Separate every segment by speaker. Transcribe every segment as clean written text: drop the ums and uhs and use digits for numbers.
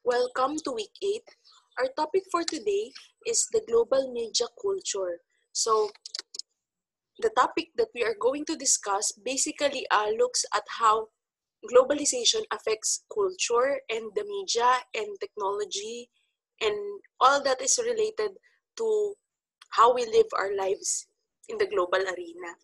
Speaker 1: Welcome to week 8. Our topic for today is the global media culture. So, the topic that we are going to discuss basically looks at how globalization affects culture and the media and technology and all that is related to how we live our lives in the global arena.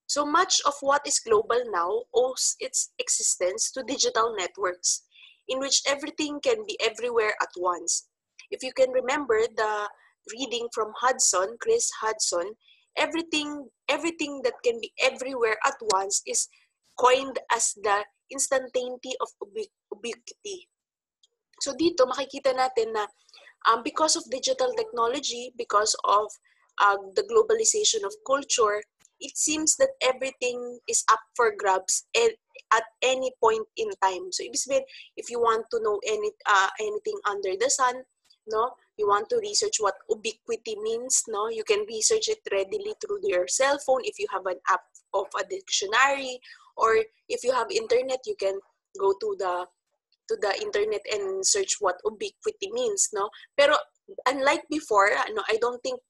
Speaker 1: So much of what is global now owes its existence to digital networks, in which everything can be everywhere at once. If you can remember the reading from Hudson, Chris Hudson, everything that can be everywhere at once is coined as the instantaneity of ubiquity. So dito makikita natin na because of digital technology, because of the globalization of culture, it seems that everything is up for grabs at any point in time. So ibig sabihin, if you want to know anything under the sun, no, you want to research what ubiquity means, no, you can research it readily through your cell phone if you have an app of a dictionary, or if you have internet, you can go to the internet and search what ubiquity means, no? Pero unlike before, I don't think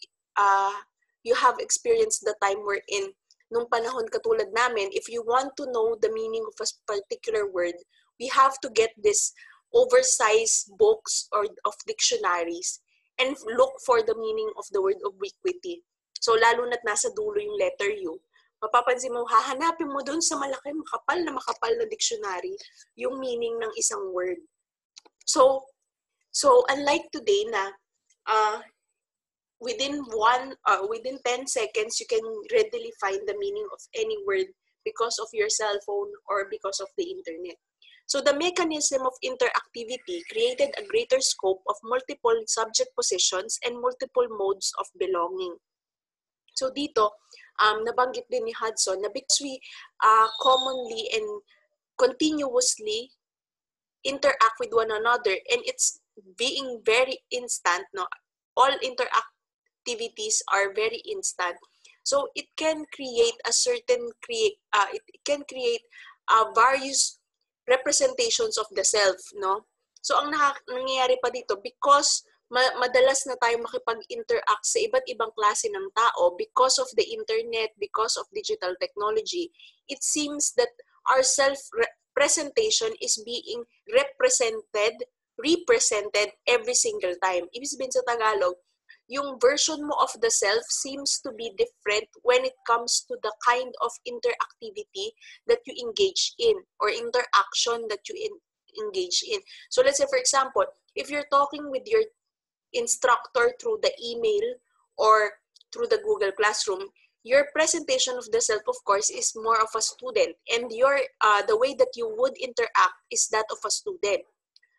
Speaker 1: you have experienced the time wherein nung panahon katulad namin, if you want to know the meaning of a particular word, we have to get this oversized books or of dictionaries and look for the meaning of the word ubiquity. So lalo na't nasa dulo yung letter U, mapapansin mo, hahanapin mo dun sa malaki, makapal na dictionary yung meaning ng isang word. So unlike today na within 10 seconds, you can readily find the meaning of any word because of your cell phone or because of the internet. So the mechanism of interactivity created a greater scope of multiple subject positions and multiple modes of belonging. So dito, nabanggit din ni Hudson na because we commonly and continuously interact with one another and it's being very instant, no? All interactivities are very instant. So it can create various representations of the self, no? So ang nangyayari pa dito, because madalas na tayo makipag-interact sa iba't ibang klase ng tao because of the internet, because of digital technology, it seems that our self-presentation is being represented every single time. Ibig sabihin sa Tagalog, yung version mo of the self seems to be different when it comes to the kind of interactivity that you engage in or interaction that you engage in. So let's say, for example, if you're talking with your instructor through the email or through the Google Classroom, your presentation of the self, of course, is more of a student, and the way that you would interact is that of a student.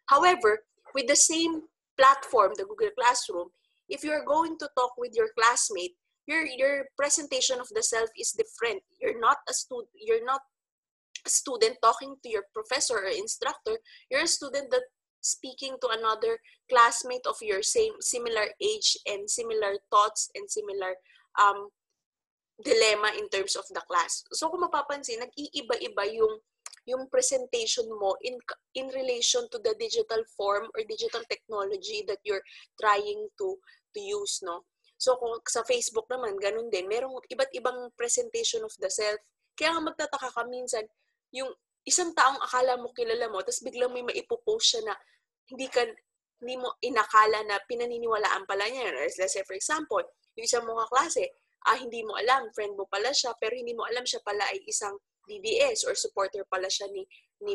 Speaker 1: However, with the same platform, the Google Classroom, if you're going to talk with your classmate, your presentation of the self is different. You're not a student talking to your professor or instructor. You're a student that speaking to another classmate of your similar age and similar thoughts and similar dilemma in terms of the class. So kung mapapansin, nag-iiba-iba yung presentation mo in relation to the digital form or digital technology that you're trying to use, no? So kung sa Facebook naman, ganun din. Merong iba't ibang presentation of the self. Kaya nga magtataka ka minsan, yung isang taong akala mo kilala mo, tapos biglang may maipopost siya na hindi mo inakala na pinaniniwalaan pala niya. Let's say, for example, yung isang mga klase, hindi mo alam, friend mo pala siya, pero hindi mo alam siya pala ay isang DDS or supporter pala siya ni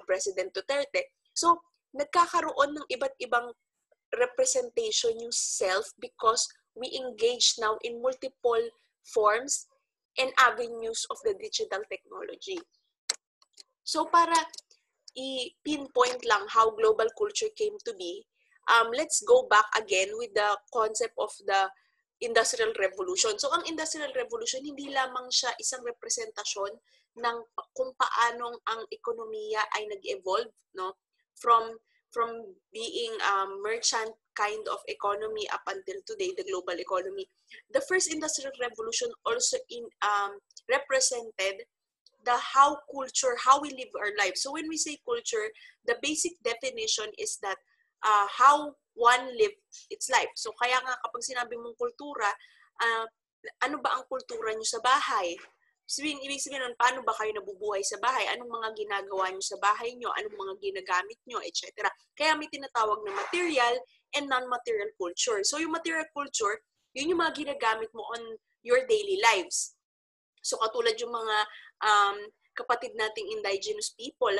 Speaker 1: President Duterte. So, nagkakaroon ng iba't ibang representation yung self because we engage now in multiple forms and avenues of the digital technology. So, para i-pinpoint lang how global culture came to be, let's go back again with the concept of the Industrial Revolution. So, ang Industrial Revolution, hindi lamang siya isang representasyon ng kung paano ang ekonomiya ay nag-evolve, no? From being merchant kind of economy up until today, the global economy. The first Industrial Revolution also represented how we live our lives. So when we say culture, the basic definition is that how one live its life. So kaya nga kapag sinabi mong kultura, ano ba ang kultura nyo sa bahay? Ibig sabihin nun, paano ba kayo nabubuhay sa bahay? Anong mga ginagawa nyo sa bahay nyo? Anong mga ginagamit nyo? Etc. Kaya may tinatawag na material and non-material culture. So yung material culture, yun yung mga ginagamit mo on your daily lives. So katulad yung mga kapatid nating indigenous people,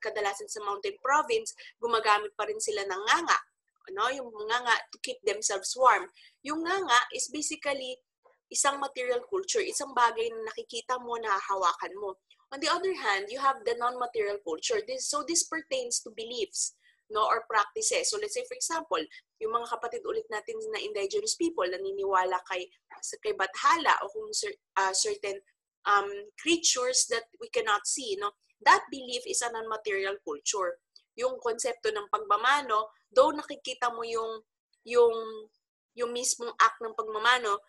Speaker 1: kadalasan sa mountain province, gumagamit pa rin sila ng nganga. Yung nganga to keep themselves warm. Yung nganga is basically isang material culture, isang bagay na nakikita mo, nahahawakan mo. On the other hand, you have the non-material culture. This pertains to beliefs, or practices. So let's say, for example, yung mga kapatid ulit natin na indigenous people, naniniwala kay Bathala o kung certain creatures that we cannot see. That belief is a non-material culture. Yung konsepto ng pagmamano, though nakikita mo yung mismong act ng pagmamano,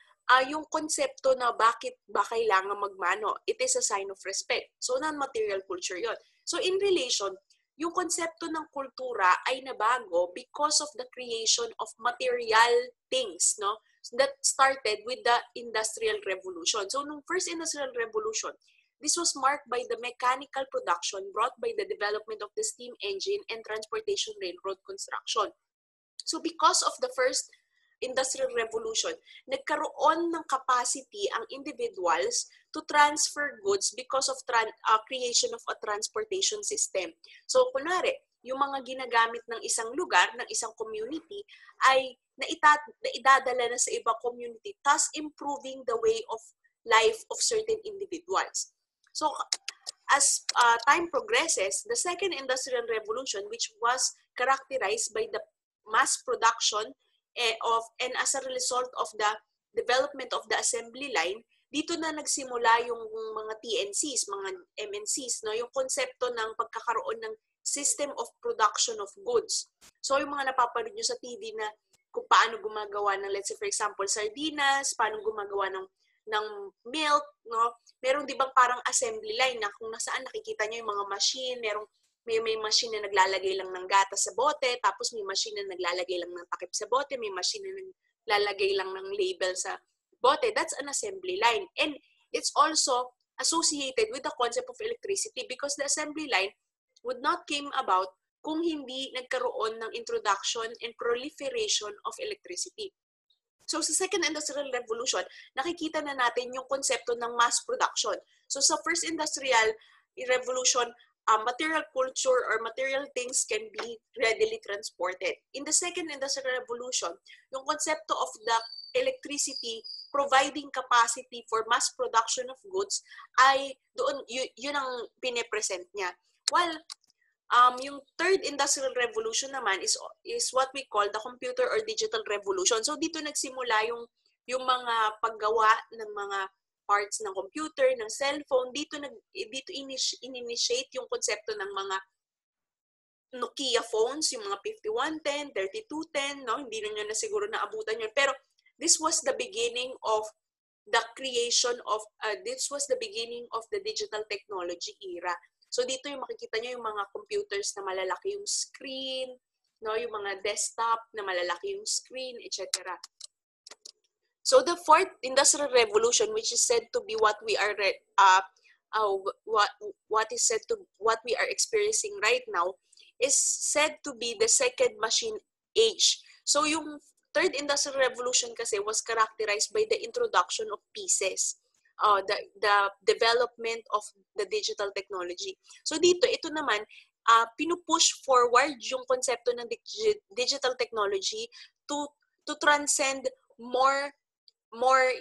Speaker 1: yung konsepto na bakit ba kailangan magmano, it is a sign of respect. So, non-material culture yon. So, in relation, yung konsepto ng kultura ay nabago because of the creation of material things, that started with the Industrial Revolution. So, nung first Industrial Revolution, this was marked by the mechanical production brought by the development of the steam engine and transportation railroad construction. So, because of the first Industrial Revolution, nagkaroon ng capacity ang individuals to transfer goods because of creation of a transportation system. So, kunwari, yung mga ginagamit ng isang lugar, ng isang community, ay naidadala na sa ibang community, thus improving the way of life of certain individuals. So, as time progresses, the Second Industrial Revolution, which was characterized by the mass production and as a result of the development of the assembly line, dito na nagsimula yung mga TNCs, mga MNCs, yung konsepto ng pagkakaroon ng system of production of goods. So yung mga napapanood nyo sa TV na kung paano gumagawa ng, let's say for example, sardinas, paano gumagawa ng milk, merong di bang parang assembly line na kung nasaan nakikita nyo yung mga machine, may machine na naglalagay lang ng gatas sa bote, tapos may machine na naglalagay lang ng takip sa bote, may machine na naglalagay lang ng label sa bote. That's an assembly line. And it's also associated with the concept of electricity because the assembly line would not came about kung hindi nagkaroon ng introduction and proliferation of electricity. So sa Second Industrial Revolution, nakikita na natin yung konsepto ng mass production. So sa First Industrial Revolution, material culture or material things can be readily transported. In the Second Industrial Revolution, yung konsepto of the electricity providing capacity for mass production of goods ay doon yun ang pine-present niya. While yung Third Industrial Revolution naman is what we call the computer or digital revolution. So dito nagsimula yung mga paggawa ng mga parts ng computer, ng cellphone, dito in-initiate yung konsepto ng mga Nokia phones, yung mga 5110, 3210, hindi na nyo na siguro naabutan yun. Pero this was the beginning of the creation of, this was the beginning of the digital technology era. So dito yung makikita nyo yung mga computers na malalaki yung screen, yung mga desktop na malalaki yung screen, etc. So the Fourth Industrial Revolution, which is said to be what we are what we are experiencing right now, is said to be the second machine age. So yung Third Industrial Revolution kasi was characterized by the introduction of pieces, the development of the digital technology. So dito, ito naman, pinupush forward yung konsepto ng digital technology to transcend more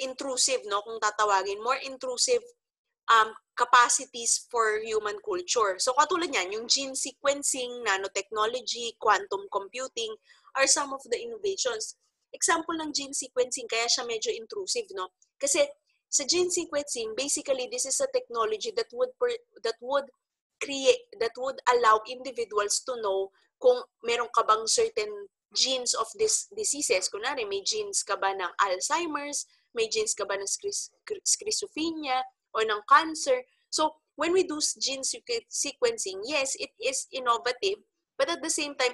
Speaker 1: intrusive, kung tatawagin, more intrusive capacities for human culture. So katulad niyan, yung gene sequencing, nanotechnology, quantum computing are some of the innovations. Example ng gene sequencing, kaya siya medyo intrusive, Kasi sa gene sequencing, basically this is a technology that would allow individuals to know kung meron ka bang certain genes of these diseases. Kunwari, may genes ka ba ng Alzheimer's, may genes ka ba ng schizophrenia, o ng cancer. So, when we do gene sequencing, yes, it is innovative, but at the same time,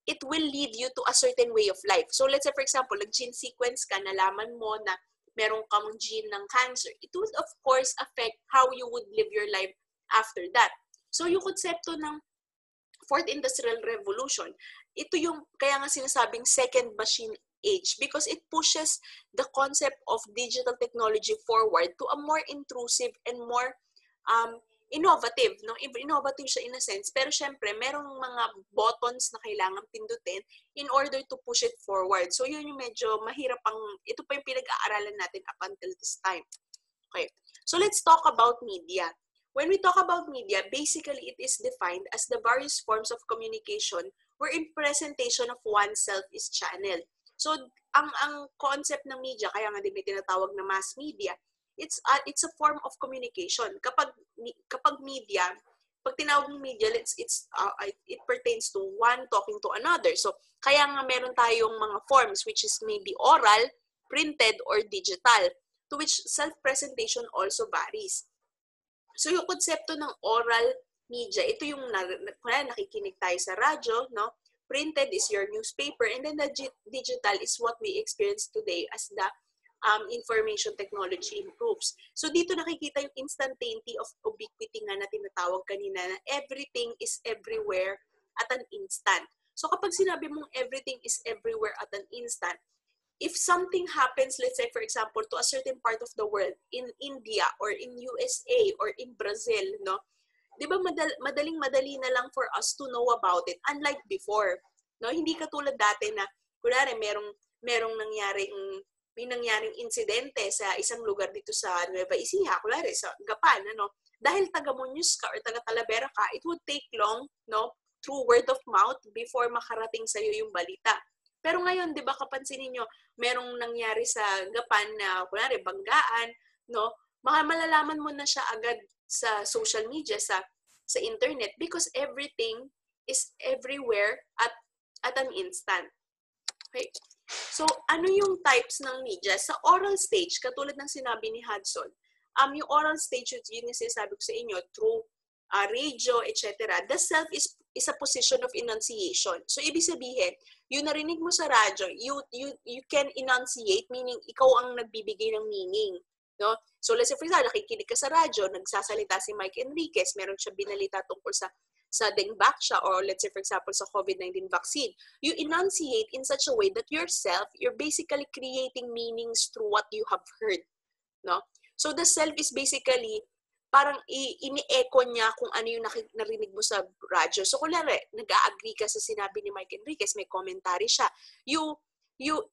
Speaker 1: it will lead you to a certain way of life. So let's say, for example, nag-gene sequence ka, nalaman mo na meron kang gene ng cancer. It would, of course, affect how you would live your life after that. So yung konsepto ng Fourth Industrial Revolution, ito yung kaya nga sinasabing second machine age because it pushes the concept of digital technology forward to a more intrusive and more innovative. No? Innovative siya in a sense, pero syempre, merong mga buttons na kailangan pindutin in order to push it forward. So yun yung medyo mahirap ito pa yung pinag-aaralan natin up until this time. Okay, so let's talk about media. When we talk about media, basically it is defined as the various forms of communication wherein presentation of oneself is channeled. So, ang concept ng media, kaya nga din may tinatawag na mass media, it's a form of communication. Kapag media, pag tinawag ng media, it pertains to one talking to another. So, kaya nga meron tayong mga forms which is maybe oral, printed, or digital, to which self-presentation also varies. So, yung konsepto ng oral media, ito yung nakikinig tayo sa radyo, no? Printed is your newspaper, and then the digital is what we experience today as the information technology improves. So, dito nakikita yung instantaneity of ubiquity nga na tinatawag kanina na everything is everywhere at an instant. So, kapag sinabi mong everything is everywhere at an instant, if something happens, let's say, for example, to a certain part of the world, in India or in USA or in Brazil, no? Di ba madaling-madali na lang for us to know about it, unlike before. No? Hindi katulad dati na, kunwari, merong nangyaring insidente sa isang lugar dito sa Nueva Ecija, kunwari, sa Gapan, ano? Dahil taga-Muñoz ka or taga-Talavera ka, it would take long, no? Through word of mouth before makarating sa'yo yung balita. Pero ngayon, di ba, kapansinin nyo, merong nangyari sa Gapan na, kunwari, banggaan, no? Malalaman mo na siya agad sa social media, sa internet, because everything is everywhere at an instant. Okay? So, ano yung types ng media? Sa oral stage, katulad ng sinabi ni Hudson, yung oral stage, yun yung sinasabi ko sa inyo, through radio, etc. The self is a position of enunciation. So, ibig sabihin, yung narinig mo sa radyo, you can enunciate, meaning ikaw ang nagbibigay ng meaning. No? So, let's say, for example, nakikinig ka sa radyo, nagsasalita si Mike Enriquez, meron siya binalita tungkol sa Dengbaksha, or let's say, for example, sa COVID-19 vaccine. You enunciate in such a way that yourself, you're basically creating meanings through what you have heard. No? So, the self is basically parang ini-echo niya kung ano yung narinig mo sa radyo. So, kunwari, nag-a-agree ka sa sinabi ni Mike Enriquez, may commentary siya. You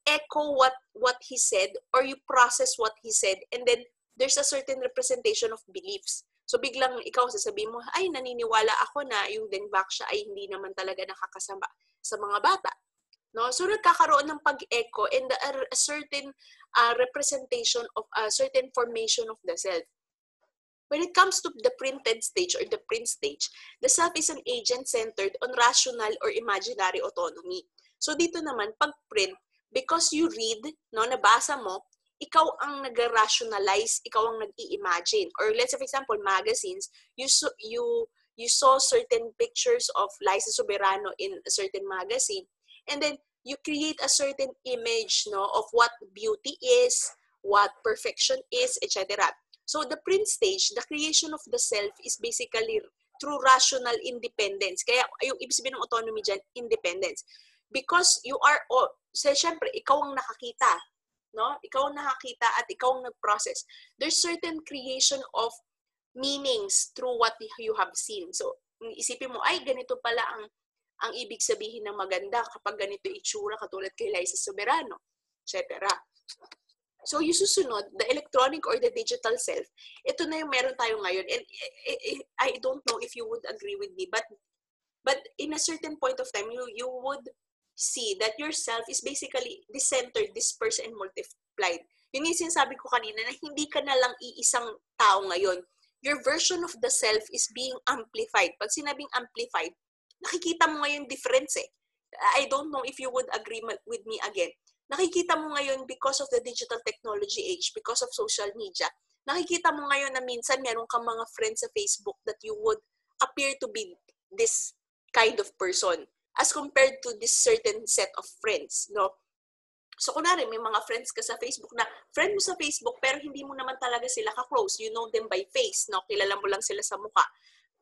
Speaker 1: echo what he said, or you process what he said, and then there's a certain representation of beliefs. So, biglang ikaw sasabihin mo, ay, naniniwala ako na yung Dengbaksha ay hindi naman talaga nakakasama sa mga bata. No? So, nagkakaroon ng pag-echo and a certain representation of a certain formation of the self. When it comes to the printed stage or the print stage, the self is an agent centered on rational or imaginary autonomy. So dito naman, pag print, because you read, no, nabasa mo, ikaw ang nag-rationalize, ikaw ang nag-i-imagine. Or let's say, for example, magazines, you saw certain pictures of Liza Soberano in a certain magazine, and then you create a certain image, no, of what beauty is, what perfection is, etc. So the print stage, the creation of the self is basically through rational independence. Kaya yung ibig sabihin ng autonomy dyan, independence. Because you are, syempre, ikaw ang nakakita. No? Ikaw ang nakakita at ikaw ang nag-process. There's certain creation of meanings through what you have seen. So, isipin mo, ay, ganito pala ang ibig sabihin ng maganda kapag ganito itsura katulad kay Liza Soberano, etc. So, yung susunod, the electronic or the digital self, ito na yung meron tayo ngayon. And I don't know if you would agree with me, but in a certain point of time, you would see that yourself is basically decentered, dispersed, and multiplied. Yun yung sinasabi ko kanina na hindi ka na lang iisang tao ngayon. Your version of the self is being amplified. Pag sinabing amplified, nakikita mo ngayon difference eh. I don't know if you would agree with me again. Nakikita mo ngayon because of the digital technology age, because of social media, nakikita mo ngayon na minsan meron kang mga friends sa Facebook that you would appear to be this kind of person. as compared to this certain set of friends, no? So, kunwari, may mga friends ka sa Facebook na friend mo sa Facebook pero hindi mo naman talaga sila ka-close. You know them by face, no? Kilala mo lang sila sa mukha.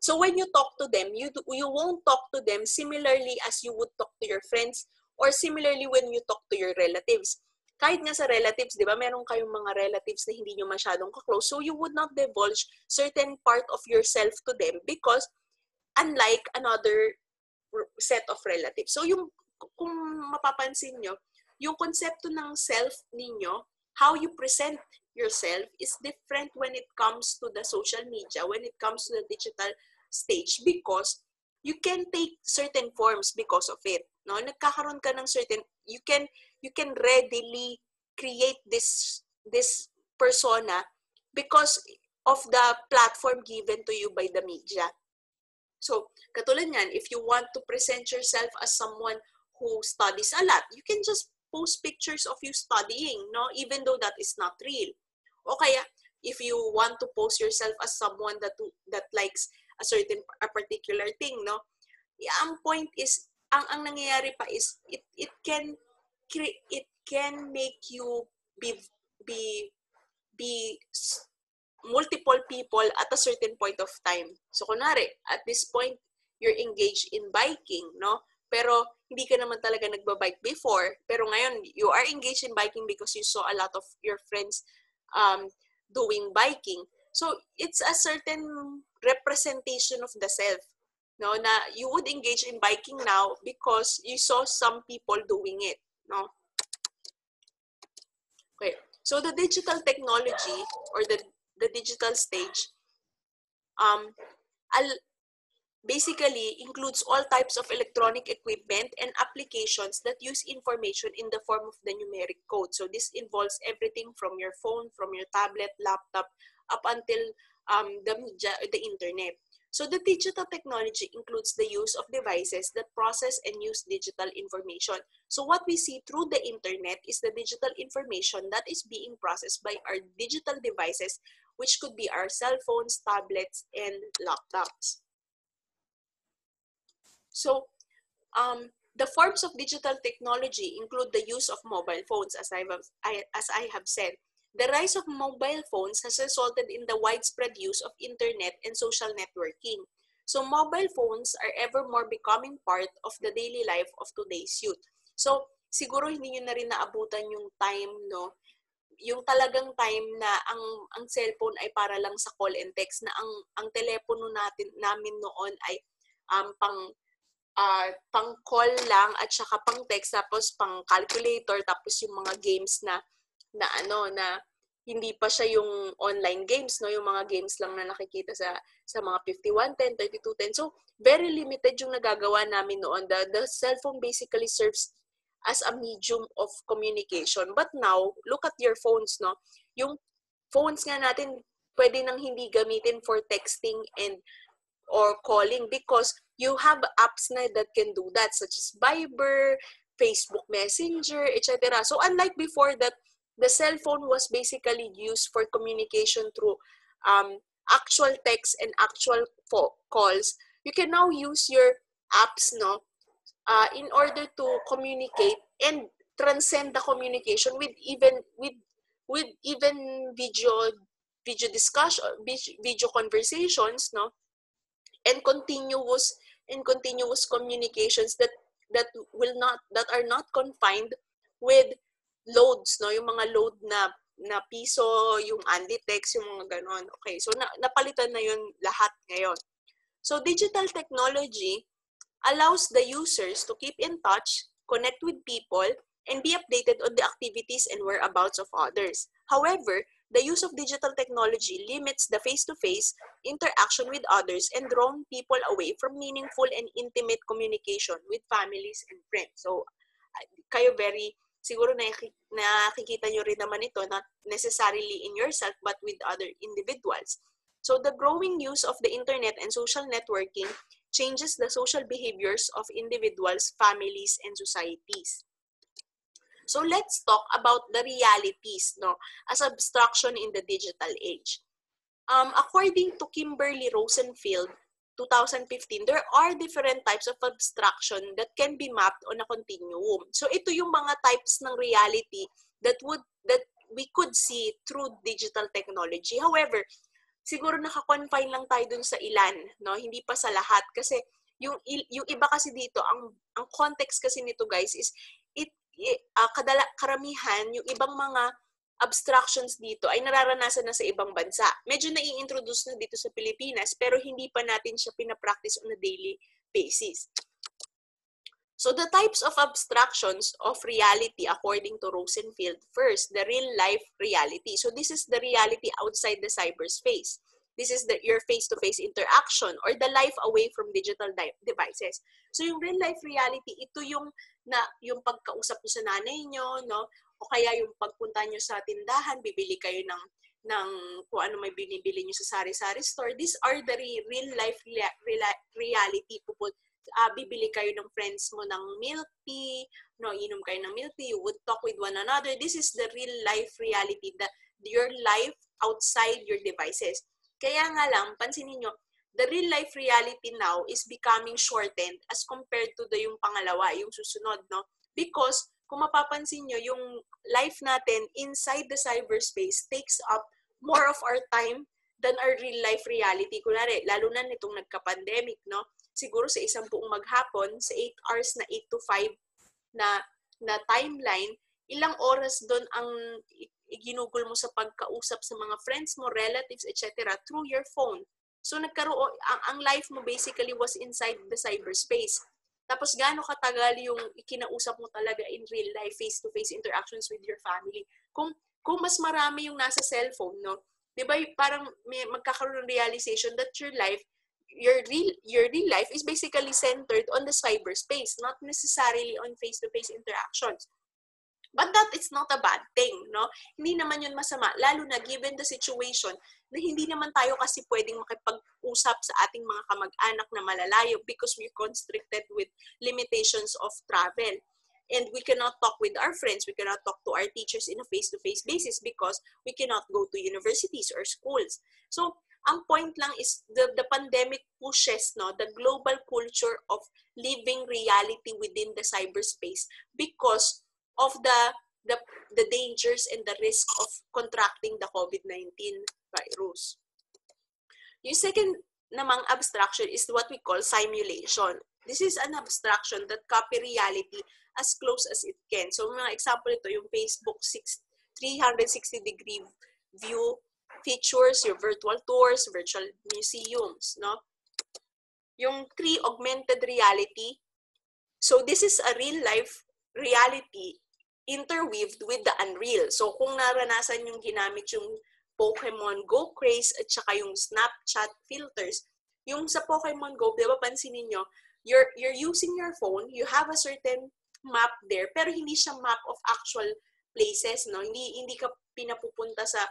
Speaker 1: So, when you talk to them, you won't talk to them similarly as you would talk to your friends or similarly when you talk to your relatives. Kahit nga sa relatives, di ba, meron kayong mga relatives na hindi nyo masyadong ka-close. So, you would not divulge certain part of yourself to them because unlike another set of relatives. So, kung mapapansin nyo, yung konsepto ng self ninyo, how you present yourself is different when it comes to the social media, when it comes to the digital stage because you can take certain forms because of it. No? Nagkakaroon ka ng certain, you can readily create this persona because of the platform given to you by the media. So, katulad niyan, if you want to present yourself as someone who studies a lot, you can just post pictures of you studying, no? Even though that is not real. O kaya, if you want to post yourself as someone that likes a particular thing, no? Ang point is, ang nangyayari pa is, it can make you be multiple people at a certain point of time. So, kunwari, at this point, you're engaged in biking, no? Pero, hindi ka naman talaga nagbabike before. Pero ngayon, you are engaged in biking because you saw a lot of your friends doing biking. So, it's a certain representation of the self. No? Na you would engage in biking now because you saw some people doing it. No? Okay. So, the digital technology or the digital stage basically includes all types of electronic equipment and applications that use information in the form of the numeric code. So this involves everything from your phone, from your tablet, laptop, up until the media, the internet. So the digital technology includes the use of devices that process and use digital information. So what we see through the internet is the digital information that is being processed by our digital devices, which could be our cell phones, tablets, and laptops. So, the forms of digital technology include the use of mobile phones, as I have said. The rise of mobile phones has resulted in the widespread use of internet and social networking. So, mobile phones are ever more becoming part of the daily life of today's youth. So, siguro hindi nyo na rin naabutan yung time, no? Yung talagang time na ang cellphone ay para lang sa call and text, na ang telepono namin noon ay pang call lang at saka pang text, tapos pang calculator, tapos yung mga games na hindi pa siya yung online games, no? Yung mga games lang na nakikita sa mga 5110, 3210. So, very limited yung nagagawa namin noon. The cellphone basically serves as a medium of communication. But now, look at your phones, no? Yung phones nga natin, pwede nang hindi gamitin for texting or calling because you have apps na that can do that, such as Viber, Facebook Messenger, etc. So unlike before that, the cell phone was basically used for communication through actual text and actual calls. You can now use your apps, no, in order to communicate and transcend the communication with even video discussion, video conversations, no, and continuous communications that are not confined with loads, no, yung mga load na piso, yung Anditex, yung mga ganon. Okay, so napalitan na yun lahat ngayon. So digital technology allows the users to keep in touch, connect with people, and be updated on the activities and whereabouts of others. However, the use of digital technology limits the face-to-face interaction with others and draws people away from meaningful and intimate communication with families and friends. So, kayo siguro nakikita nyo rin naman ito, not necessarily in yourself, but with other individuals. So, the growing use of the internet and social networking changes the social behaviors of individuals, families, and societies. So let's talk about the realities, no, as abstraction in the digital age. According to Kimberly Rosenfield, 2015, there are different types of abstraction that can be mapped on a continuum. So ito yung mga types ng reality that we could see through digital technology. However, siguro naka-confine lang tayo dun sa ilan, no? Hindi pa sa lahat kasi yung iba kasi dito, ang context kasi nito guys is karamihan yung ibang mga abstractions dito ay nararanasan na sa ibang bansa. Medyo nai-introduce na dito sa Pilipinas pero hindi pa natin siya pinapractice on a daily basis. So the types of abstractions of reality according to Rosenfield. First, the real-life reality. So this is the reality outside the cyberspace. This is your face-to-face interaction or the life away from digital devices. So yung real-life reality, ito yung pagkausap nyo sa nanay nyo, no? O kaya yung pagpunta nyo sa tindahan, bibili kayo ng kung ano may binibili nyo sa sari-sari store. These are the real-life reality. Bibili kayo ng friends mo ng milk tea, no, inom kayo ng milk tea, you would talk with one another. This is the real-life reality, your life outside your devices. Kaya nga lang, pansinin nyo, the real-life reality now is becoming shortened as compared to yung pangalawa, yung susunod, no? Because kung mapapansin nyo, yung life natin inside the cyberspace takes up more of our time than our real-life reality. Kunwari, lalo na nitong nagka-pandemic, no? Siguro sa isang buong maghapon, sa 8 hours na 8 to 5 na timeline, ilang oras doon ang ginugol mo sa pagkausap sa mga friends mo, relatives, etc. through your phone. So nagkaroon, ang life mo basically was inside the cyberspace. Tapos gaano katagal yung ikinausap mo talaga in real life, face-to-face interactions with your family. Kung mas marami yung nasa cellphone, no? 'Di ba parang may magkakaroon ng realization that your real life is basically centered on the cyberspace, not necessarily on face-to-face interactions. But that is not a bad thing, no? Hindi naman yun masama, lalo na given the situation na hindi naman tayo kasi pwedeng makipag-usap sa ating mga kamag-anak na malalayo because we're constricted with limitations of travel. And we cannot talk with our friends, we cannot talk to our teachers in a face-to-face basis because we cannot go to universities or schools. So, ang point lang is the pandemic pushes, no, the global culture of living reality within the cyberspace because of the dangers and the risk of contracting the COVID-19 virus. Yung second namang abstraction is what we call simulation. This is an abstraction that copy reality as close as it can. So, mga example ito, yung Facebook 360-degree view features, your virtual tours, virtual museums, no? Yung 3 augmented reality. So, this is a real-life reality interweaved with the unreal. So, kung naranasan yung ginamit yung Pokemon Go craze at saka yung Snapchat filters, yung sa Pokemon Go, di ba pansinin nyo, you're using your phone, you have a certain map there, pero hindi siya map of actual places, no? Hindi ka pinapupunta sa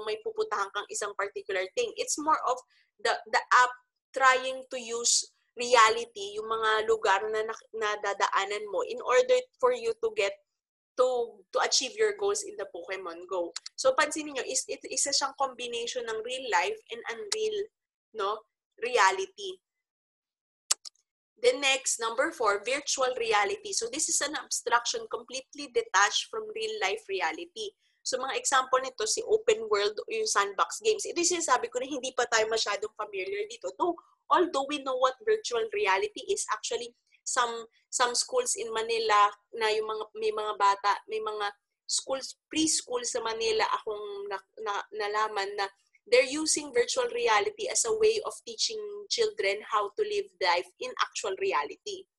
Speaker 1: may pupuntahan kang isang particular thing. It's more of the app trying to use reality, yung mga lugar na nadadaanan mo in order for you to get to achieve your goals in the Pokemon Go. So pansinin niyo, isa siyang combination ng real life and unreal, no, reality. The next, number 4, virtual reality. So this is an abstraction completely detached from real life reality. So mga example nito, si open world o yung sandbox games. Ito yung sinasabi ko na hindi pa tayo masyadong familiar dito. Although we know what virtual reality is, actually, some schools in Manila na yung may mga bata, may mga schools, preschool sa Manila akong nalaman na they're using virtual reality as a way of teaching children how to live life in actual reality,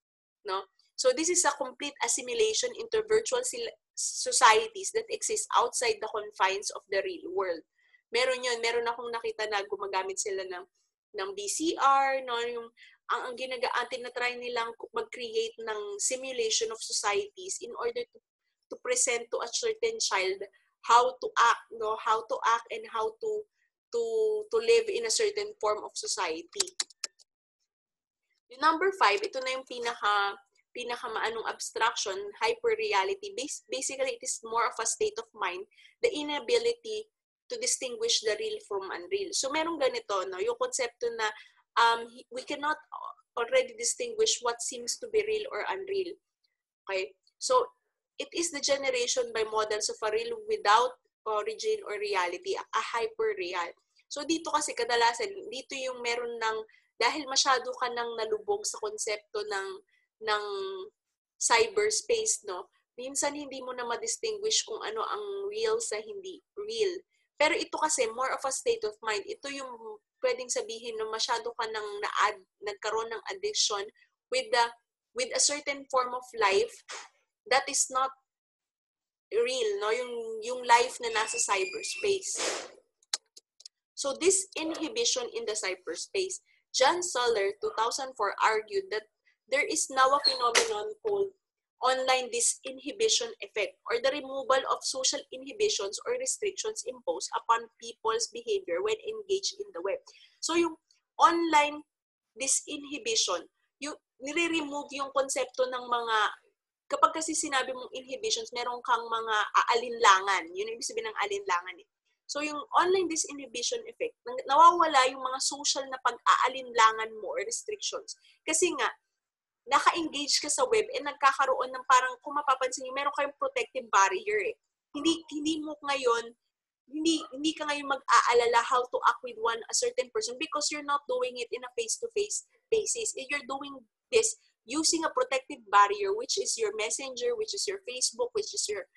Speaker 1: no? So this is a complete assimilation into virtual societies that exist outside the confines of the real world. Meron akong nakita na gumagamit sila ng VCR, no, yung ang tinatry nilang mag-create ng simulation of societies in order to present to a certain child how to act, no, how to act and how to live in a certain form of society. Yung number 5, ito na yung pinaka-maanong abstraction, hyper-reality. Basically, it is more of a state of mind, the inability to distinguish the real from unreal. So, merong ganito, no? Yung konsepto na we cannot already distinguish what seems to be real or unreal. Okay? So, it is the generation by models of a real without origin or reality, a hyper-real. So, dito kasi kadalasan, dito yung meron ng, dahil masyado ka nang nalubog sa konsepto ng cyberspace, no? Minsan hindi mo na ma-distinguish kung ano ang real sa hindi real. Pero ito kasi, more of a state of mind. Ito yung pwedeng sabihin na masyado ka nang nagkaroon ng addiction with a certain form of life that is not real, no? Yung life na nasa cyberspace. So this inhibition in the cyberspace, John Seller, 2004, argued that there is now a phenomenon called online disinhibition effect, or the removal of social inhibitions or restrictions imposed upon people's behavior when engaged in the web. So yung online disinhibition, yung nire-remove yung konsepto ng mga, kapag kasi sinabi mong inhibitions, meron kang mga aalinlangan. Yun ang ibig sabihin ng alinlangan eh. So yung online disinhibition effect, nawawala yung mga social na pag-aalinlangan mo or restrictions. Kasi nga, naka-engage ka sa web and nagkakaroon ng parang, kung mapapansin niyo, meron kayong protective barrier eh. Hindi ka ngayon mag-aalala how to act with a certain person because you're not doing it in a face-to-face basis. You're doing this using a protective barrier, which is your Messenger, which is your Facebook, which is your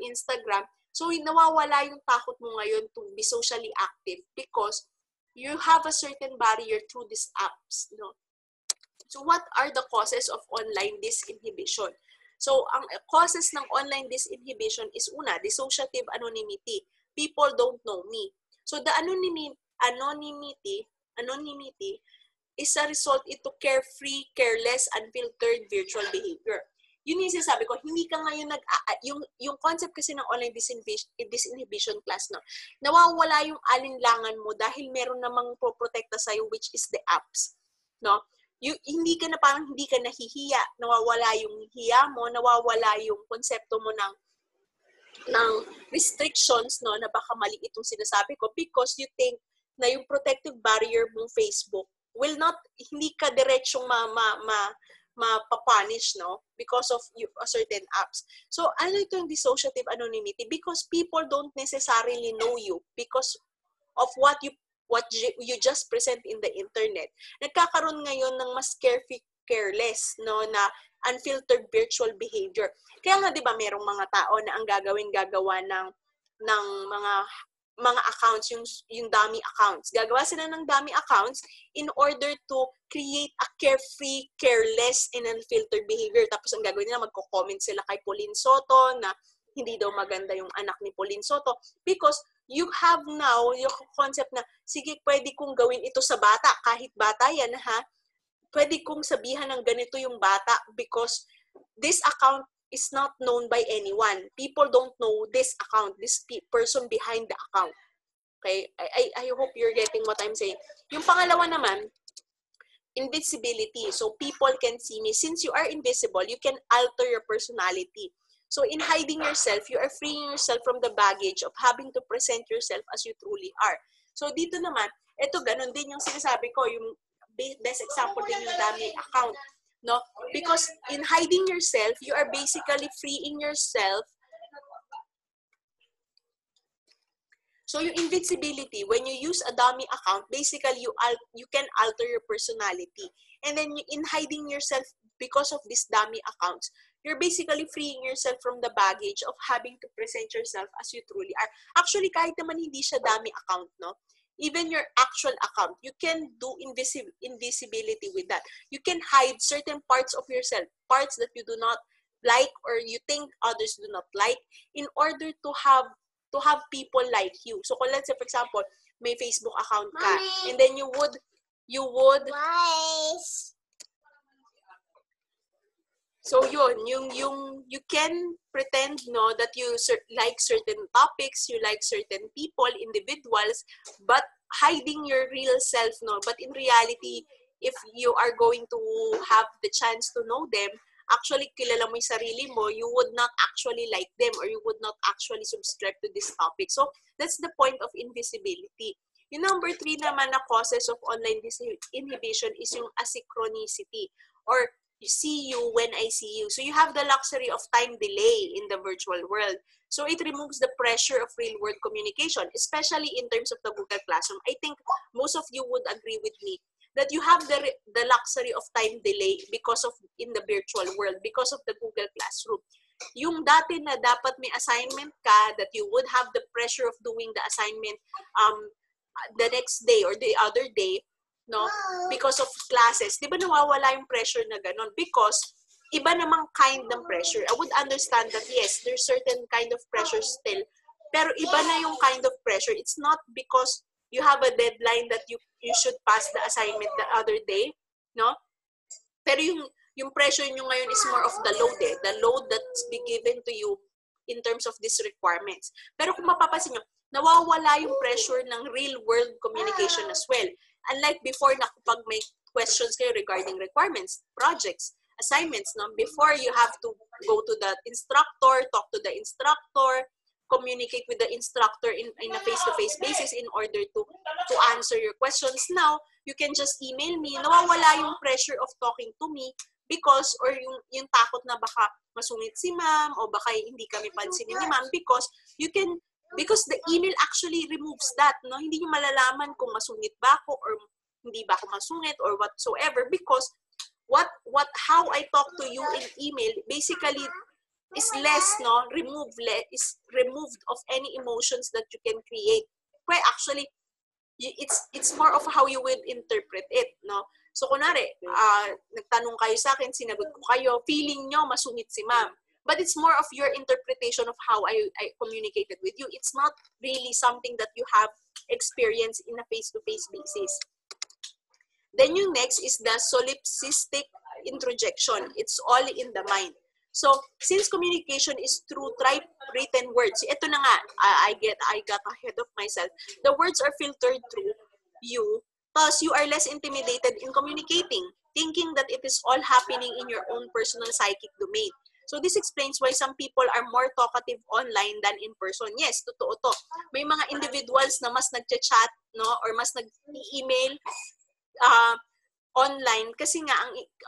Speaker 1: Instagram. So, nawawala yung takot mo ngayon to be socially active because you have a certain barrier through these apps, no? So, what are the causes of online disinhibition? So, ang causes ng online disinhibition is una, dissociative anonymity. People don't know me. So, the anonymity is a result ito carefree, careless, unfiltered virtual behavior. Yun yung sinasabi ko, hindi ka ngayon yung concept kasi ng online disinhibition class, no, nawawala yung alinlangan mo dahil meron namang protekta sa'yo, which is the apps, no? Hindi ka nahihiya, nawawala yung hiya mo, nawawala yung konsepto mo ng restrictions, no, na baka mali itong sinasabi ko because you think na yung protective barrier mong Facebook will not, hindi ka diretsyong mapapunish, no, because of certain apps. So, ano ito yung dissociative anonymity? Because people don't necessarily know you because of what you just present in the internet. Nagkakaroon ngayon ng mas careless, no, na unfiltered virtual behavior. Kaya nga 'di ba merong mga tao na ang gagawa ng mga accounts, yung dummy accounts. Gagawa sila ng dummy accounts in order to create a carefree, careless, and unfiltered behavior. Tapos ang gagawin nila, magko-comment sila kay Pauline Soto na hindi daw maganda yung anak ni Pauline Soto because you have now yung concept na, sige, pwede kong gawin ito sa bata. Kahit bata yan, ha? Pwede kong sabihan ng ganito yung bata because this account is not known by anyone. People don't know this account, this person behind the account. Okay? I hope you're getting what I'm saying. Yung pangalawa naman, invisibility. So people can see me. Since you are invisible, you can alter your personality. So in hiding yourself, you are freeing yourself from the baggage of having to present yourself as you truly are. So dito naman, ito ganun din yung sinasabi ko, yung best example din yung dummy account, no? Because in hiding yourself, you are basically freeing yourself. So yung invisibility, when you use a dummy account, basically you can alter your personality. And then in hiding yourself because of these dummy accounts, you're basically freeing yourself from the baggage of having to present yourself as you truly are. Actually, kahit naman hindi siya dummy account, no? Even your actual account, you can do invisibility with that. You can hide certain parts of yourself, parts that you do not like or you think others do not like, in order to have people like you. So, let's say, for example, may Facebook account ka, Mommy, and then you would Wise. So yun, you can pretend, no, that you like certain topics, you like certain people, individuals, but hiding your real self, no. But in reality, if you are going to have the chance to know them, actually kilala mo yung sarili mo, you would not actually like them or you would not actually subscribe to this topic. So that's the point of invisibility. Yung number 3 naman na causes of online disinhibition is yung asynchronicity, or you see you when I see you. So you have the luxury of time delay in the virtual world. So it removes the pressure of real-world communication, especially in terms of the Google Classroom. I think most of you would agree with me that you have the luxury of time delay because of in the virtual world, because of the Google Classroom. Yung dati na dapat may assignment ka, that you would have the pressure of doing the assignment the next day or the other day, no, because of classes, di ba nawawala yung pressure na ganon? Because iba namang kind ng pressure. I would understand that yes, there's certain kind of pressure still, pero iba na yung kind of pressure. It's not because you have a deadline that you should pass the assignment the other day, no? Pero yung pressure nyo ngayon is more of the load, the load that's be given to you in terms of these requirements. Pero kung mapapansin nyo, nawawala yung pressure ng real-world communication as well. Unlike before na kapag may questions kayo regarding requirements, projects, assignments, no? Before you have to go to the instructor, talk to the instructor, communicate with the instructor in a face-to-face basis in order to answer your questions. Now, you can just email me. Nawawala yung pressure of talking to me because, or yung takot na baka masungit si ma'am o baka hindi kami pansinin ni ma'am because the email actually removes that, no? Hindi niyo malalaman kung masungit ba ako or hindi ba ako masungit or whatsoever because how I talk to you in email basically is less, no, is removed of any emotions that you can create. Kaya actually, it's more of how you will interpret it, no? So kunwari, nagtanong kayo sa akin, sinagot ko kayo, feeling nyo masungit si ma'am. But it's more of your interpretation of how I communicated with you. It's not really something that you have experienced in a face-to-face basis. Then yung next is the solipsistic introjection. It's all in the mind. So, since communication is through typewritten words, ito na nga, I got ahead of myself. The words are filtered through you, thus you are less intimidated in communicating, thinking that it is all happening in your own personal psychic domain. So, this explains why some people are more talkative online than in person. Yes, totoo to. May mga individuals na mas nagchat-chat, no, or mas nag-email, online kasi nga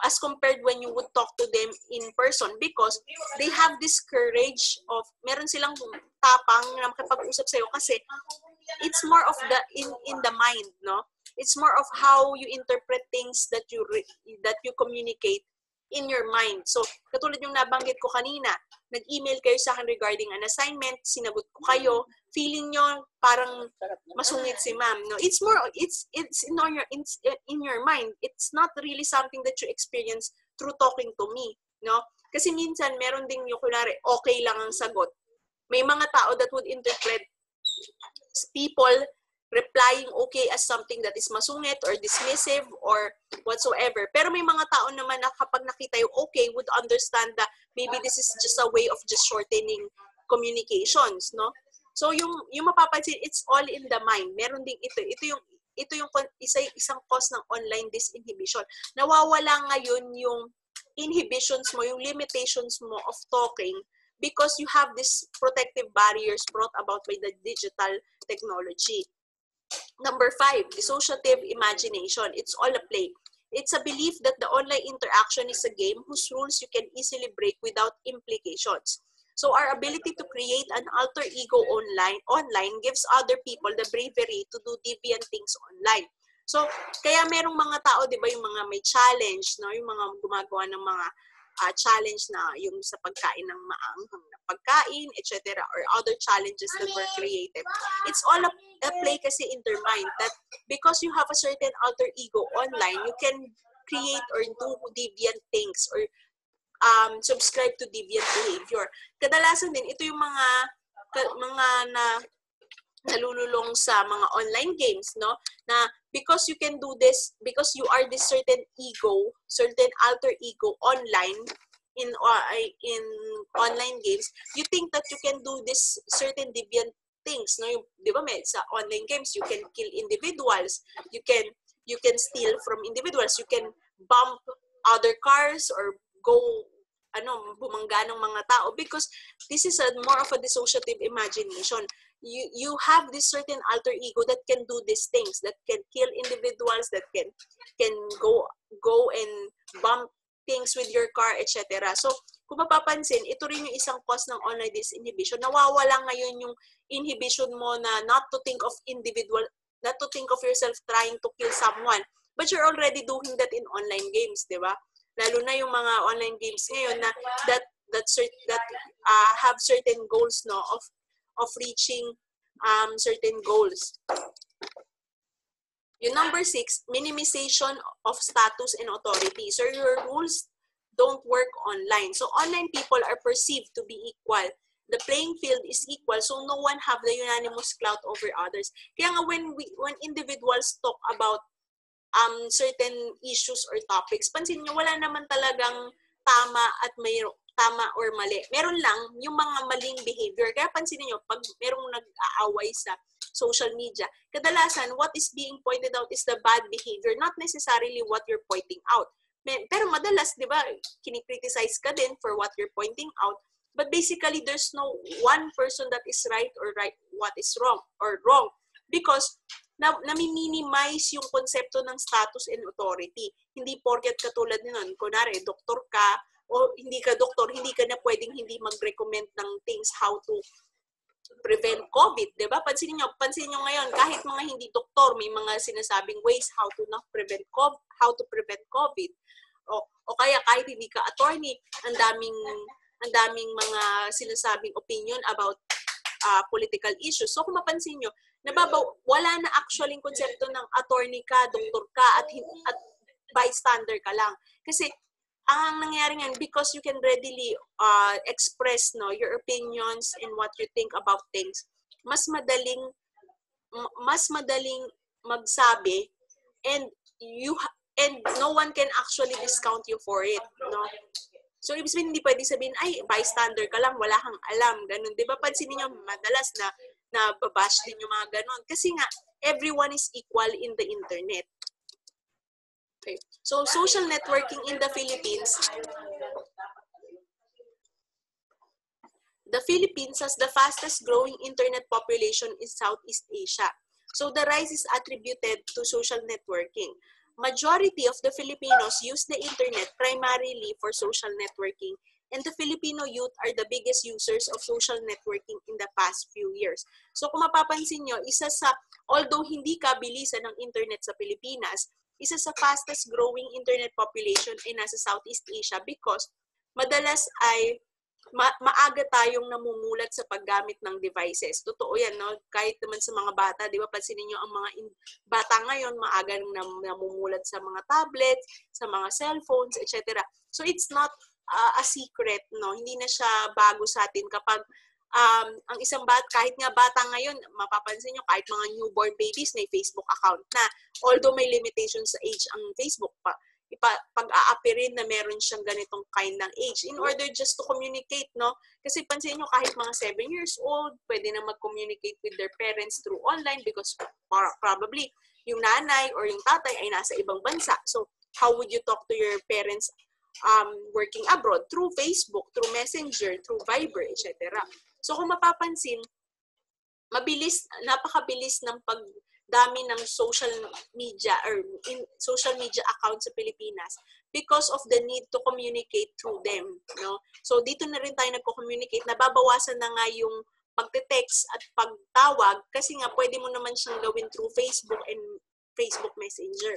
Speaker 1: as compared when you would talk to them in person because they have this courage of meron silang tapang na makipag-usap sa'yo kasi it's more of the in the mind, no? It's more of how you interpret things that you communicate in your mind. So, katulad yung nabanggit ko kanina, nag-email kayo sa akin regarding an assignment, sinagot ko kayo, feeling nyo parang masungit si ma'am, no? It's more, it's in your mind. It's not really something that you experience through talking to me, no? Kasi minsan, meron ding yung kunwari, okay lang ang sagot. May mga tao that would interpret people replying okay as something that is masungit or dismissive or whatsoever. Pero may mga tao naman na kapag nakita yung okay would understand that maybe this is just a way of just shortening communications, no? So yung mapapansin, it's all in the mind. Meron ding ito yung isang cause ng online disinhibition. Nawawala ngayon yung inhibitions mo, yung limitations mo of talking because you have these protective barriers brought about by the digital technology. Number 5, dissociative imagination. It's all a play. It's a belief that the online interaction is a game whose rules you can easily break without implications. So our ability to create an alter ego online gives other people the bravery to do deviant things online. So kaya merong mga tao, 'di ba, yung mga may challenge, no, yung mga gumagawa ng mga challenge na yung sa pagkain ng maanghang na pagkain, etc. or other challenges that were created. It's all a play kasi in their mind that because you have a certain alter ego online, you can create or do deviant things or subscribe to deviant behavior. Kadalasan din, ito yung mga nalululong sa mga online games, no? Na because you can do this, because you are this certain ego, certain alter ego online in online games, you think that you can do this certain deviant things, no? Yung, di ba, sa online games, you can kill individuals, you can steal from individuals, you can bump other cars or go bumangga ng mga tao because this is more of a dissociative imagination. You have this certain alter ego that can do these things, that can kill individuals, that can go and bump things with your car, etc. So, kung mapapansin, ito rin yung isang cause ng online disinhibition. Nawawala ngayon yung inhibition mo na not to think of yourself trying to kill someone. But you're already doing that in online games, di ba? Lalo na yung mga online games ngayon na that have certain goals, no, of reaching certain goals. Yung number 6, minimization of status and authority. So your rules don't work online. So online people are perceived to be equal. The playing field is equal, so no one have the unanimous clout over others. Kaya nga when individuals talk about certain issues or topics, pansin nyo, wala naman talagang tama or mali. Meron lang yung mga maling behavior. Kaya pansin niyo, pag merong nag-aaway sa social media, kadalasan what is being pointed out is the bad behavior, not necessarily what you're pointing out. Pero madalas, di ba, kinikriticize ka din for what you're pointing out. But basically, there's no one person that is right or what is wrong. Because nami-minimize yung konsepto ng status and authority. Hindi porket katulad nun, kunwari, doktor ka, o hindi ka doktor, hindi ka na pwedeng hindi mag-recommend ng things how to prevent COVID, di ba? Pansin niyo ngayon, kahit mga hindi doktor, may mga sinasabing ways how to prevent COVID. O kaya kahit hindi ka attorney, ang daming mga sinasabing opinion about political issues. So kung mapansin nyo, wala na actually konsepto ng attorney ka, doktor ka, at bystander ka lang. Kasi ang nangyari nga, because you can readily express your opinions and what you think about things, mas madaling magsabi, and no one can actually discount you for it, no? So, ibig sabihin, hindi pwede sabihin, ay, bystander ka lang, wala kang alam, ganun. Di ba, pansin niyo madalas na babash din yung mga ganun. Kasi nga, everyone is equal in the internet. Okay. So, social networking in the Philippines. The Philippines has the fastest growing internet population in Southeast Asia. So, the rise is attributed to social networking. Majority of the Filipinos use the internet primarily for social networking, and the Filipino youth are the biggest users of social networking in the past few years. So kung mapapansin nyo, although hindi kabilisan ng internet sa Pilipinas, isa sa fastest growing internet population ay nasa Southeast Asia because madalas ay maaga tayong namumulat sa paggamit ng devices. Totoo yan, no? Kahit naman sa mga bata, di ba, pansinin nyo ang mga bata ngayon, maaga namumulat sa mga tablets, sa mga cellphones, etc. So it's not a secret, no? Hindi na siya bago sa atin kapag ang isang kahit nga bata ngayon, mapapansin nyo, kahit mga newborn babies, may Facebook account na. Although may limitations sa age ang Facebook pa. Pag-aapirin na meron siyang ganitong kind ng age in order just to communicate, no? Kasi pansin nyo, kahit mga 7 years old, pwede na mag-communicate with their parents through online because probably yung nanay or yung tatay ay nasa ibang bansa. So, how would you talk to your parents working abroad? Through Facebook, through Messenger, through Viber, etc. So, kung mapapansin, napakabilis ng dami ng social media or social media accounts sa Pilipinas because of the need to communicate through them, no? So dito na rin tayo nagko-communicate, nababawasan na nga yung pagte-text at pagtawag kasi nga pwede mo naman siyang gawin through Facebook and Facebook Messenger.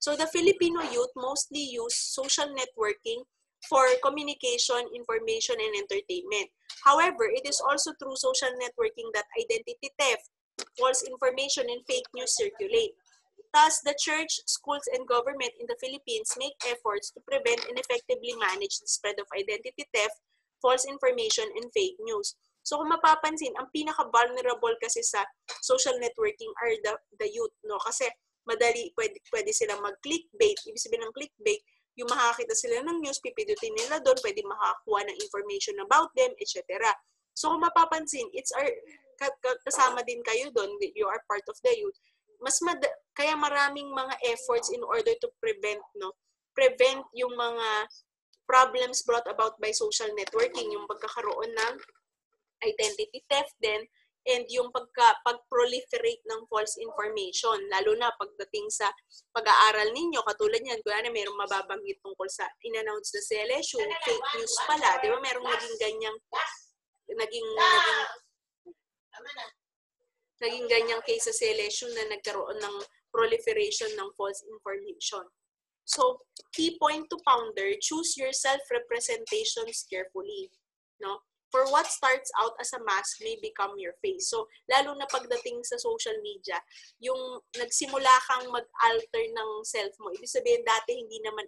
Speaker 1: So the Filipino youth mostly use social networking for communication, information, and entertainment. However, it is also through social networking that identity theft, false information, and fake news circulate. Thus, the church, schools, and government in the Philippines make efforts to prevent and effectively manage the spread of identity theft, false information, and fake news. So, kung mapapansin, ang pinaka-vulnerable kasi sa social networking are the youth, no? Kasi madali, pwede silang mag-clickbait. Ibig sabihin ng clickbait, yung makakita sila ng news, pipidutin nila doon, pwede makakuha ng information about them, etc. So, kung mapapansin, kasama din kayo doon, you are part of the youth. Kaya maraming mga efforts in order to prevent yung mga problems brought about by social networking, yung pagkakaroon ng identity theft din, and yung pag-proliferate ng false information, lalo na pagdating sa pag-aaral ninyo, katulad niyan, kung ano, mayroong mababanggit tungkol sa in-announce na sa LSU, fake news pala, di ba, mayroong naging ganyang case sa LSU na nagkaroon ng proliferation ng false information. So, key point to ponder, choose your self-representations carefully, no? For what starts out as a mask may become your face. So, lalo na pagdating sa social media, yung nagsimula kang mag-alter ng self mo. Ibig sabihin, dati hindi naman,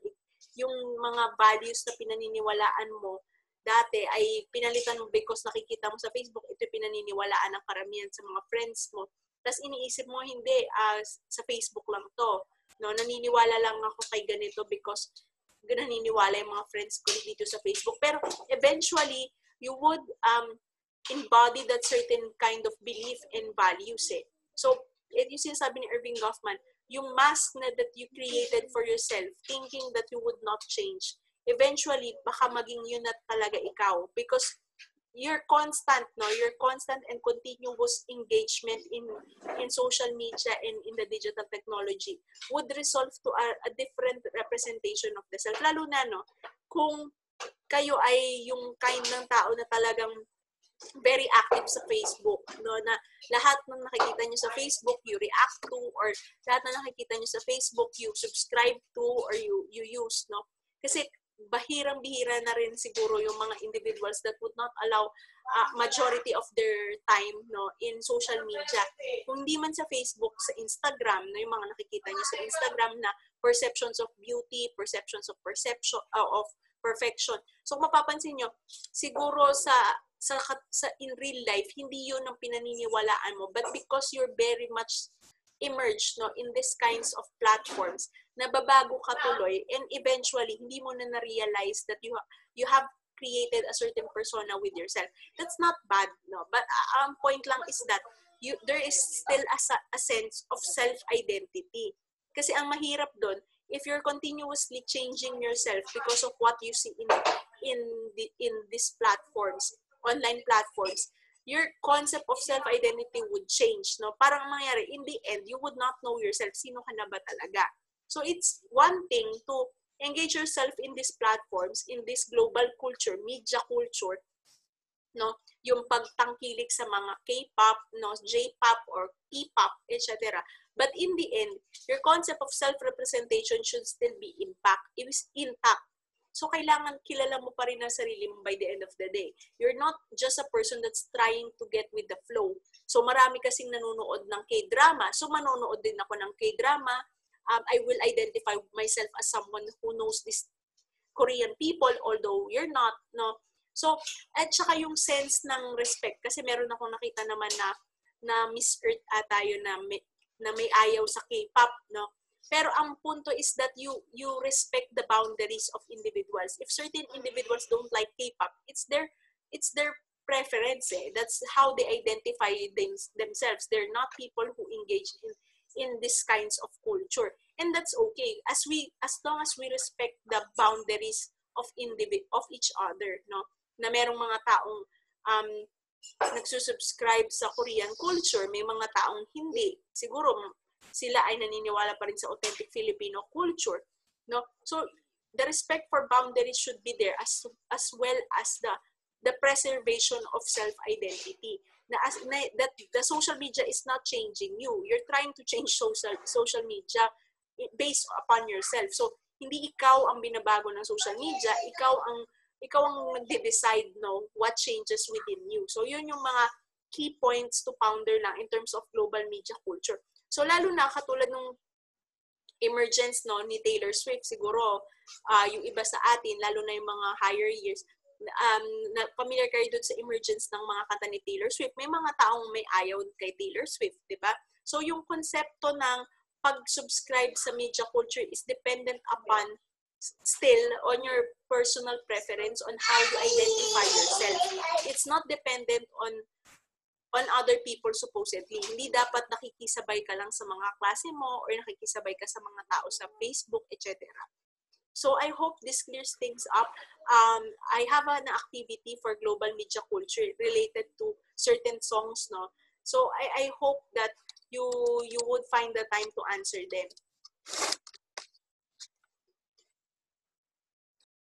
Speaker 1: yung mga values na pinaniniwalaan mo, dati ay pinalitan mo because nakikita mo sa Facebook, ito pinaniniwalaan ng karamihan sa mga friends mo. Tapos iniisip mo, hindi, sa Facebook lang to. No, naniniwala lang ako kay ganito because naniniwala yung mga friends ko dito sa Facebook. Pero eventually, you would embody that certain kind of belief and values. So, yung sinasabi ni Erving Goffman, yung mask na that you created for yourself, thinking that you would not change, eventually, baka maging yun na talaga ikaw. Because your constant and continuous engagement in social media and in the digital technology would result to a different representation of the self. Lalo na, no, kung kayo ay yung kind ng tao na talagang very active sa Facebook, no, na lahat ng nakikita nyo sa Facebook, you react to, or lahat ng nakikita nyo sa Facebook, you subscribe to, or you use, no? Kasi bahirang-bihira na rin siguro yung mga individuals that would not allow majority of their time, no, in social media. Kung hindi man sa Facebook, sa Instagram, no, yung mga nakikita nyo sa Instagram na perceptions of beauty, perceptions of perfection. So mapapansin nyo, siguro sa in real life, hindi yun ang pinaniniwalaan mo, but because you're very much emerge, no, in these kinds of platforms, nababago ka tuloy, and eventually hindi mo na na-realize that you have created a certain persona with yourself. That's not bad, no, but ang point lang is that there is still a sense of self-identity. Kasi ang mahirap doon, if you're continuously changing yourself because of what you see in these platforms, online platforms, your concept of self-identity would change, no? Parang mangyari, in the end, you would not know yourself. Sino ka na ba talaga? So it's one thing to engage yourself in these platforms, in this global culture, media culture, no? Yung pagtangkilik sa mga K-pop, no, J-pop or P-pop, etc. But in the end, your concept of self-representation should still be intact. So, kailangan kilala mo pa rin ang sarili mo by the end of the day. You're not just a person that's trying to get with the flow. So, marami kasing nanonood ng K-drama. So, manonood din ako ng K-drama. I will identify myself as someone who knows these Korean people, although you're not, no? So, at saka yung sense ng respect. Kasi meron akong nakita naman na Miss Earth ata yun na may ayaw sa K-pop, no? Pero ang punto is that you respect the boundaries of individuals. If certain individuals don't like K-pop, it's their preference. That's how they identify themselves. They're not people who engage in these kinds of culture, and that's okay as long as we respect the boundaries of each other, no? Na merong mga taong nagsusubscribe sa Korean culture, may mga taong hindi. Siguro sila ay naniniwala pa rin sa authentic Filipino culture, no? So the respect for boundaries should be there as well as the preservation of self-identity. That the social media is not changing you. You're trying to change social media based upon yourself. So hindi ikaw ang binabago ng social media, ikaw ang nagde-decide, no, what changes within you. So yun yung mga key points to ponder lang in terms of global media culture. So lalo na katulad nung emergence, no, ni Taylor Swift, siguro yung iba sa atin, lalo na yung mga higher years, familiar kayo dun sa emergence ng mga kanta ni Taylor Swift. May mga taong may ayaw kay Taylor Swift, di ba? So yung konsepto ng pag-subscribe sa media culture is dependent upon still on your personal preference on how you identify yourself. It's not dependent on other people supposedly. Hindi dapat nakikisabay ka lang sa mga klase mo or nakikisabay ka sa mga tao sa Facebook, etc. So I hope this clears things up. I have an activity for global media culture related to certain songs, no? So I hope that you would find the time to answer them.